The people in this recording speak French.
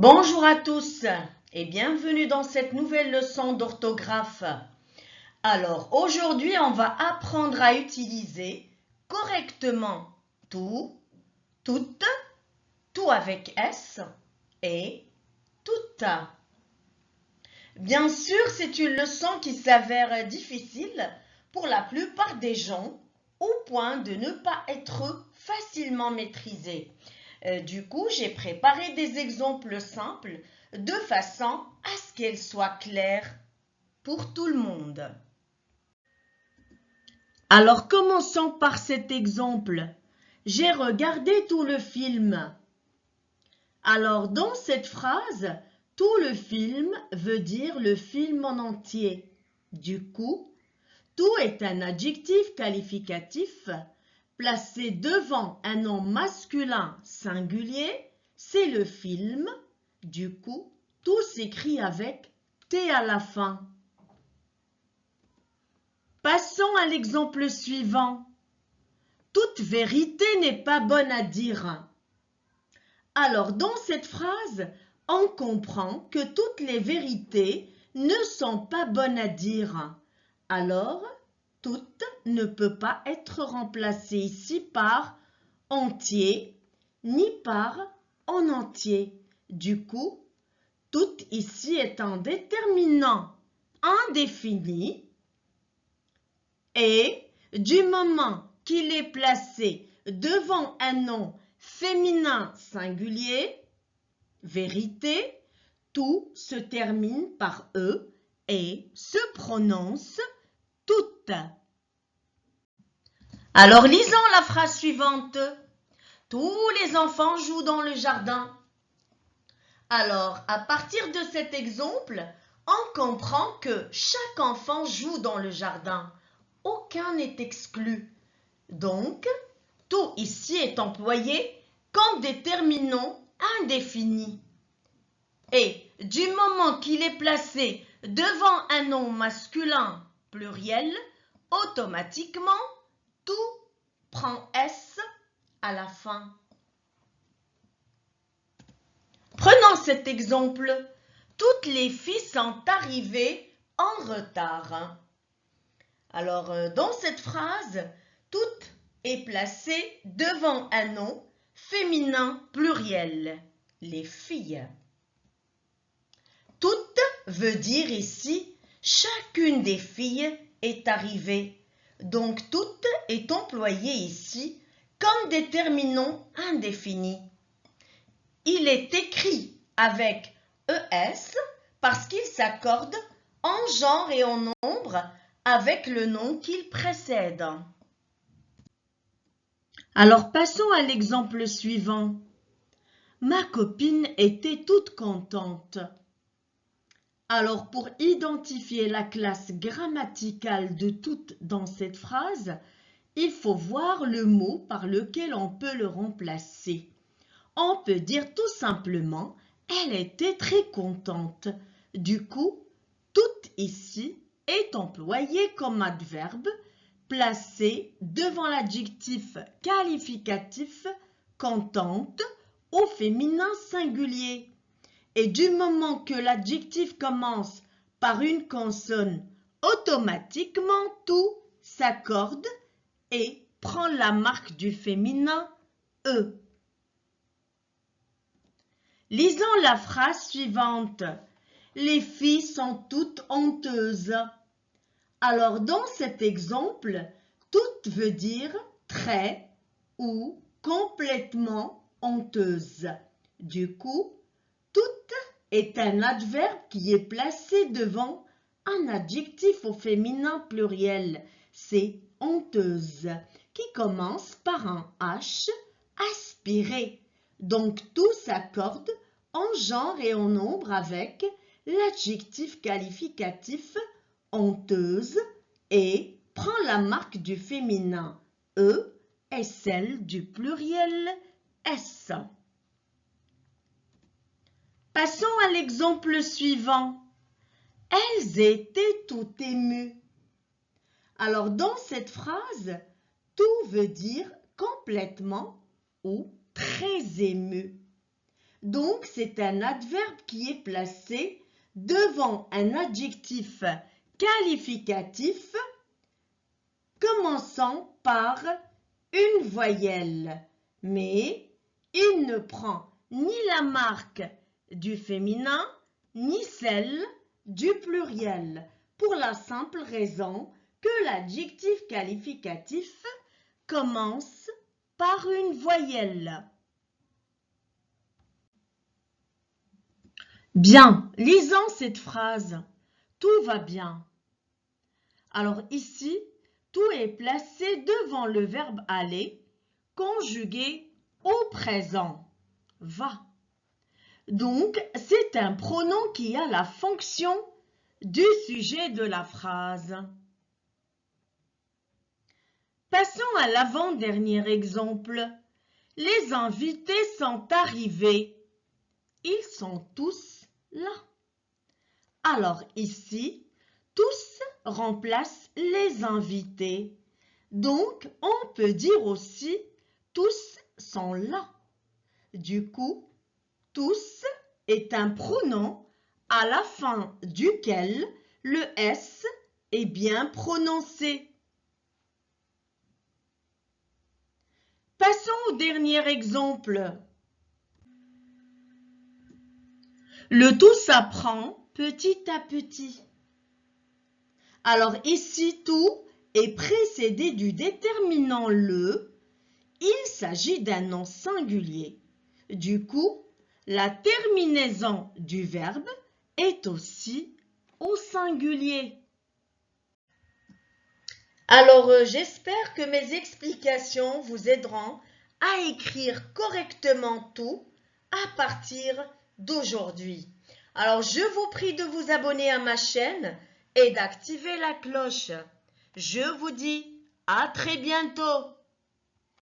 Bonjour à tous et bienvenue dans cette nouvelle leçon d'orthographe. Alors aujourd'hui on va apprendre à utiliser correctement tout, toutes, tout avec S et toute. Bien sûr, c'est une leçon qui s'avère difficile pour la plupart des gens au point de ne pas être facilement maîtrisée. Du coup, j'ai préparé des exemples simples de façon à ce qu'elles soient claires pour tout le monde. Alors, commençons par cet exemple. J'ai regardé tout le film. Alors, dans cette phrase, tout le film veut dire le film en entier. Du coup, tout est un adjectif qualificatif placé devant un nom masculin singulier, c'est le film. Du coup, tout s'écrit avec T à la fin. Passons à l'exemple suivant. Toute vérité n'est pas bonne à dire. Alors, dans cette phrase, on comprend que toutes les vérités ne sont pas bonnes à dire. Alors, toute ne peut pas être remplacée ici par entier ni par en entier. Du coup, toute ici est un déterminant indéfini et du moment qu'il est placé devant un nom féminin singulier, vérité, tout se termine par E et se prononce toute. Alors lisons la phrase suivante. Tous les enfants jouent dans le jardin. Alors, à partir de cet exemple, on comprend que chaque enfant joue dans le jardin. Aucun n'est exclu. Donc, tout ici est employé comme déterminant indéfini. Et du moment qu'il est placé devant un nom masculin pluriel, automatiquement, tout prend S à la fin. Prenons cet exemple. Toutes les filles sont arrivées en retard. Alors, dans cette phrase, toute est placée devant un nom féminin pluriel, les filles. Toute veut dire ici chacune des filles est arrivée. Donc, toute est employée ici comme déterminant indéfini. Il est écrit avec ES parce qu'il s'accorde en genre et en nombre avec le nom qu'il précède. Alors passons à l'exemple suivant. Ma copine était toute contente. Alors pour identifier la classe grammaticale de toute dans cette phrase, il faut voir le mot par lequel on peut le remplacer. On peut dire tout simplement « elle était très contente ». Du coup, toute ici est employé comme adverbe placé devant l'adjectif qualificatif contente au féminin singulier. Et du moment que l'adjectif commence par une consonne, automatiquement tout s'accorde et prend la marque du féminin E. Lisons la phrase suivante. Les filles sont toutes honteuses. Alors, dans cet exemple, toute veut dire très ou complètement honteuse. Du coup, toute est un adverbe qui est placé devant un adjectif au féminin pluriel. C'est honteuse, qui commence par un H aspiré. Donc, tout s'accorde en genre et en nombre avec l'adjectif qualificatif honteuse et prend la marque du féminin E et celle du pluriel S. Passons à l'exemple suivant. Elles étaient toutes émues. Alors, dans cette phrase, tout veut dire complètement ou très ému. Donc, c'est un adverbe qui est placé devant un adjectif qualificatif commençant par une voyelle. Mais il ne prend ni la marque du féminin, ni celle du pluriel, pour la simple raison que l'adjectif qualificatif commence par une voyelle. Bien, lisons cette phrase. Tout va bien. Alors ici, tout est placé devant le verbe aller, conjugué au présent. Va. Donc, c'est un pronom qui a la fonction du sujet de la phrase. Passons à l'avant-dernier exemple. Les invités sont arrivés. Ils sont tous là. Alors ici, tous remplace les invités. Donc, on peut dire aussi tous sont là. Du coup, tous est un pronom à la fin duquel le S est bien prononcé. Passons au dernier exemple. Le tout s'apprend petit à petit. Alors ici, tout est précédé du déterminant le. Il s'agit d'un nom singulier. Du coup, la terminaison du verbe est aussi au singulier. Alors, j'espère que mes explications vous aideront à écrire correctement tout à partir d'aujourd'hui. Alors, je vous prie de vous abonner à ma chaîne et d'activer la cloche. Je vous dis à très bientôt.